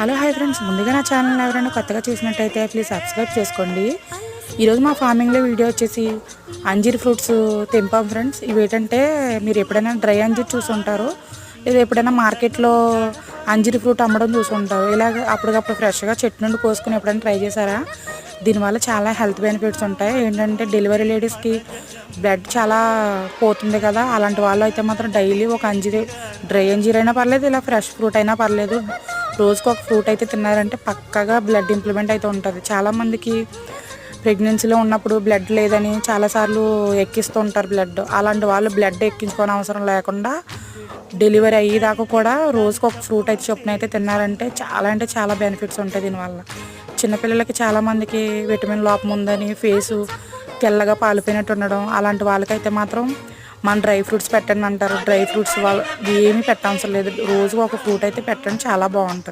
Hello hi friends, ముందుగా నా channel ఎవరైనా కొత్తగా చూసినట్టయితే ప్లీజ్ సబ్స్క్రైబ్ చేసుకోండి. ఈరోజు మా ఫార్మింగ్లో వీడియో వచ్చేసి అంజీర్ ఫ్రూట్స్ తెంపాం ఫ్రెండ్స్. ఇవి ఏంటంటే మీరు ఎప్పుడైనా డ్రై అంజీర్ చూసి ఉంటారు, లేదా ఎప్పుడైనా మార్కెట్లో అంజీర్ ఫ్రూట్ అమ్మడం చూసి ఉంటారు. ఇలాగ అప్పటికప్పుడు ఫ్రెష్గా చెట్టు నుండి కోసుకుని ఎప్పుడైనా ట్రై చేశారా? దీనివల్ల చాలా హెల్త్ బెనిఫిట్స్ ఉంటాయి. ఏంటంటే డెలివరీ లేడీస్కి బ్లడ్ చాలా పోతుంది కదా, అలాంటి వాళ్ళు అయితే మాత్రం డైలీ ఒక అంజీర్, డ్రై అంజీర్ అయినా పర్లేదు, ఇలా ఫ్రెష్ ఫ్రూట్ అయినా పర్లేదు, రోజుకు ఒక ఫ్రూట్ అయితే తిన్నారంటే పక్కగా బ్లడ్ ఇంప్లిమెంట్ అయితే ఉంటుంది. చాలామందికి ప్రెగ్నెన్సీలో ఉన్నప్పుడు బ్లడ్ లేదని చాలాసార్లు ఎక్కిస్తూ ఉంటారు బ్లడ్. అలాంటి వాళ్ళు బ్లడ్ ఎక్కించుకోని అవసరం లేకుండా డెలివరీ అయ్యేదాకా కూడా రోజుకు ఒక ఫ్రూట్ అయితే చొప్పున అయితే తిన్నారంటే అంటే చాలా బెనిఫిట్స్ ఉంటాయి దీనివల్ల. చిన్నపిల్లలకి చాలామందికి విటమిన్ లోపం ఉందని ఫేసు తెల్లగా పాలిపోయినట్టు ఉండడం, అలాంటి వాళ్ళకైతే మాత్రం మన డ్రై ఫ్రూట్స్ పెట్టండి అంటారు. డ్రై ఫ్రూట్స్ వాళ్ళు ఏమీ పెట్టవసరం లేదు, రోజుకు ఒక ఫ్రూట్ అయితే పెట్టండి, చాలా బాగుంటుంది.